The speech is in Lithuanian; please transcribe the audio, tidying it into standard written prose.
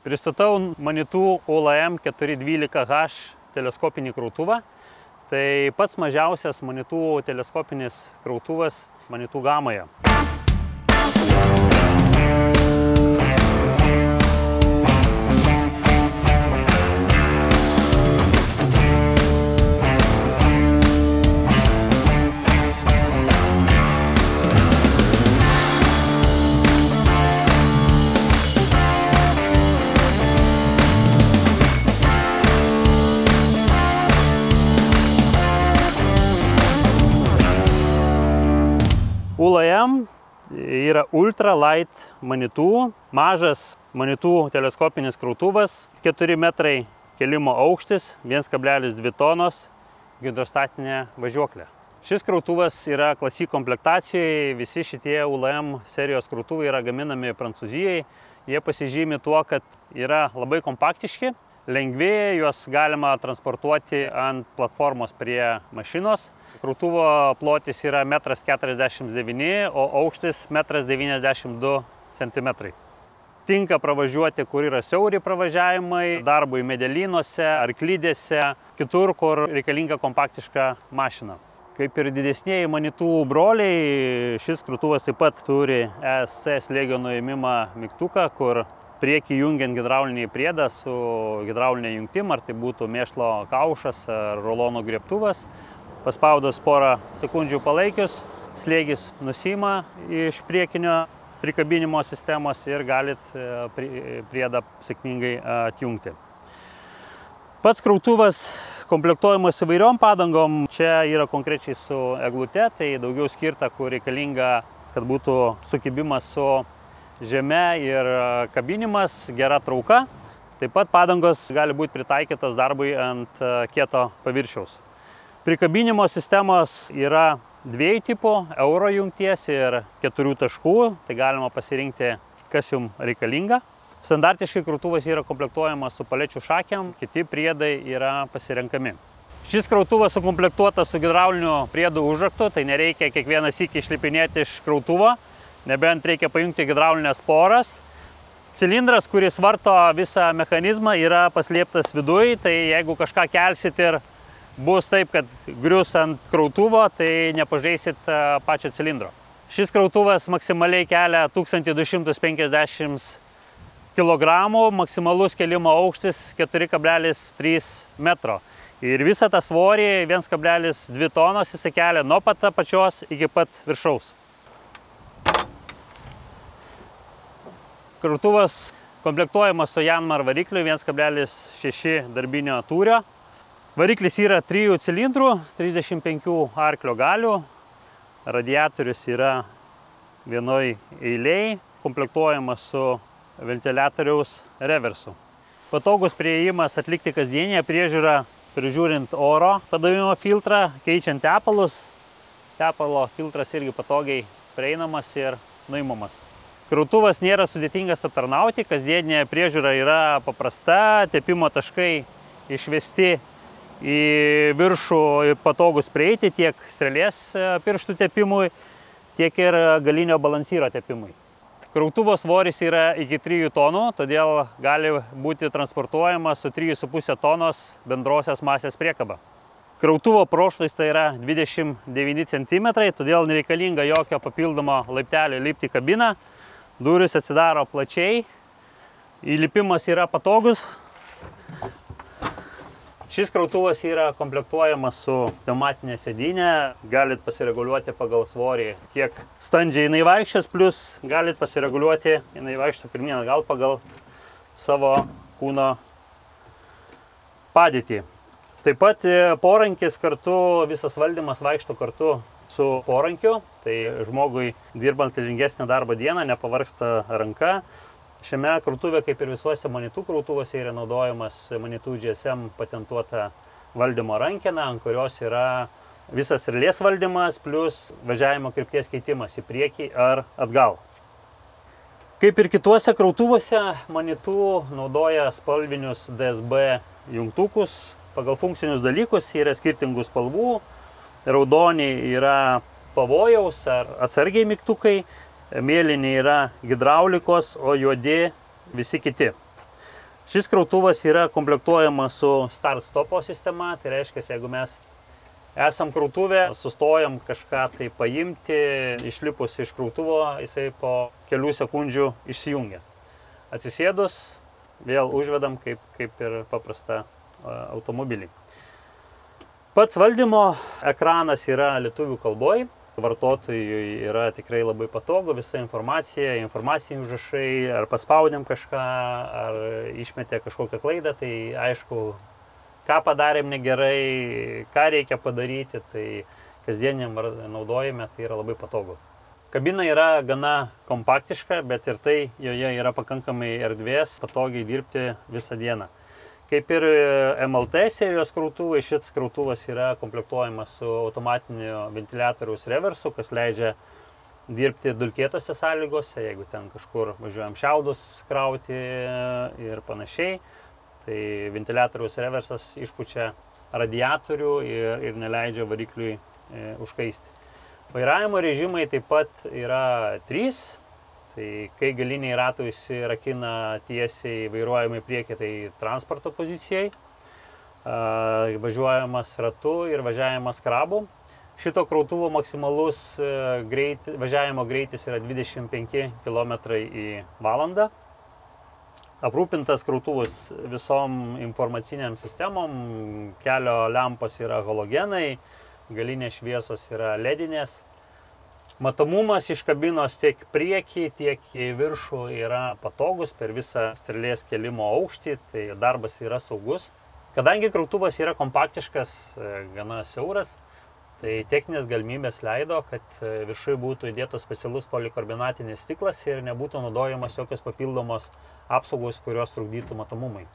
Pristatau Manitou OLM 412H teleskopinį krautuvą. Tai pats mažiausias Manitou teleskopinis krautuvas Manitou gamoje. ULM yra Ultra Light Manitou, mažas Manitou teleskopinis krautuvas, 4 metrai kelimo aukštis, 1,2 tonos hidrostatinė važiuoklė. Šis krautuvas yra Classic komplektacijai, visi šitie ULM serijos krautuvai yra gaminami Prancūzijai. Jie pasižymi tuo, kad yra labai kompaktiški, lengvi, juos galima transportuoti ant platformos prie mašinos. Krautuvo plotis yra 1,49 m, o aukštis 1,92 cm. Tinka pravažiuoti, kur yra siauri pravažiavimai, darbui medelynuose, arklidėse, kitur, kur reikalinga kompaktiška mašina. Kaip ir didesnieji Manitou broliai, šis krautuvas taip pat turi ESC slėgio nuėmimą mygtuką, kur priekį jungiant hidraulinį priedą su hidraulinė jungtim, ar tai būtų mėšlo kaušas ar rolono griebtuvas. Paspaudus porą sekundžių palaikius, slėgis nusiima iš priekinio prikabinimo sistemos ir galit priedą sėkmingai atjungti. Pats krautuvas komplektuojamas įvairiom padangom. Čia yra konkrečiai su eglute, tai daugiau skirta, kur reikalinga, kad būtų sukibimas su žeme ir kabinimas, gera trauka. Taip pat padangos gali būti pritaikytos darbui ant kieto paviršiaus. Prikabinimo sistemos yra dviejų tipų, euro jungties ir 4 taškų, tai galima pasirinkti, kas jums reikalinga. Standartiškai krautuvas yra komplektuojamas su palečių šakėm, kiti priedai yra pasirenkami. Šis krautuvas sukomplektuotas su hidrauliniu priedų užraktu, tai nereikia kiekvieną sykį išlipinėti iš krautuvo, nebent reikia pajungti hidraulinės poras. Cilindras, kuris varto visą mechanizmą, yra paslėptas viduj, tai jeigu kažką kelsit ir bus taip, kad grius ant krautuvo, tai nepažeisit pačio cilindro. Šis krautuvas maksimaliai kelia 1250 kg, maksimalus kelimo aukštis 4,3 metro. Ir visą tą svorį 1,2 tonos jis kelia nuo pat apačios iki pat viršaus. Krautuvas komplektuojamas su Yanmar varikliu 1,6 darbinio tūrio. Variklis yra 3 cilindrų, 35 arklio galių, radiatorius yra vienoj eilėj, komplektuojamas su ventiliatoriaus reversu. Patogus priėjimas atlikti kasdienę priežiūrą, prižiūrint oro padavimo filtrą, keičiant tepalus. Tepalo filtras irgi patogiai prieinamas ir nuimamas. Krautuvas nėra sudėtingas aptarnauti, kasdienė priežiūra yra paprasta, tepimo taškai išvesti į viršų patogus prieiti tiek strėlės pirštų tepimui, tiek ir galinio balansyro tepimui. Krautuvo svoris yra iki 3 tonų, todėl gali būti transportuojamas su 3,5 tonos bendrosios masės priekaba. Krautuvo prošlais tai yra 29 cm, todėl nereikalinga jokio papildomo laiptelio lipti į kabiną. Durys atsidaro plačiai, įlipimas yra patogus. Šis krautuvas yra komplektuojamas su pneumatinė sėdynė, galit pasireguliuoti pagal svorį, kiek standžiai jinai vaikščios, plus galit pasireguliuoti, jinai vaikšto pirmyn atgal pagal savo kūno padėtį. Taip pat porankis kartu, visas valdymas vaikšto kartu su porankiu, tai žmogui dirbant ilgesnę darbo dieną nepavargsta ranka. Šiame krautuvė, kaip ir visuose Manitou krautuvose, yra naudojamas Manitou GSM patentuota valdymo rankena, ant kurios yra visas strėlės valdymas, plus važiavimo krypties keitimas į priekį ar atgal. Kaip ir kituose krautuvose, Manitou naudoja spalvinius DSB jungtukus. Pagal funkcinius dalykus yra skirtingų spalvų. Raudoniai yra pavojaus ar atsargiai mygtukai. Mėlyni yra hidraulikos, o juodi visi kiti. Šis krautuvas yra komplektuojamas su start-stopo sistema, tai reiškia, jeigu mes esam krautuvė, sustojam kažką tai paimti, išlipus iš krautuvo, jisai po kelių sekundžių išsijungia. Atsisėdus, vėl užvedam kaip ir paprasta automobilį. Pats valdymo ekranas yra lietuvių kalboj. Vartotojui yra tikrai labai patogu, visa informacija, informaciniai užrašai, ar paspaudėm kažką, ar išmetė kažkokią klaidą, tai aišku, ką padarėm negerai, ką reikia padaryti, tai kasdieniam naudojime tai yra labai patogu. Kabina yra gana kompaktiška, bet ir tai joje yra pakankamai erdvės, patogiai dirbti visą dieną. Kaip ir MLT serijos krautuvai, šis krautuvas yra komplektuojamas su automatiniu ventiliatoriaus reversu, kas leidžia dirbti dulkėtose sąlygose, jeigu ten kažkur važiuojam šiaudus krauti ir panašiai. Tai ventiliatoriaus reversas išpučia radiatorių ir neleidžia varikliui užkaisti. Vairavimo režimai taip pat yra 3. Tai kai galiniai ratai įsirakina tiesiai vairuojamai priekį, tai transporto pozicijai, važiuojamas ratu ir važiavimas krabu. Šito krautuvo maksimalus važiavimo greitis yra 25 km į valandą. Aprūpintas krautuvas visom informaciniam sistemom, kelio lempos yra halogenai, galinės šviesos yra ledinės. Matomumas iš kabinos tiek priekį, tiek į viršų yra patogus per visą strėlės kėlimo aukštį, tai darbas yra saugus. Kadangi krautuvas yra kompaktiškas, gana siauras, tai techninės galimybės leido, kad viršui būtų įdėtas specialus polikarbonatinis stiklas ir nebūtų naudojamas jokios papildomos apsaugos, kurios trukdytų matomumui.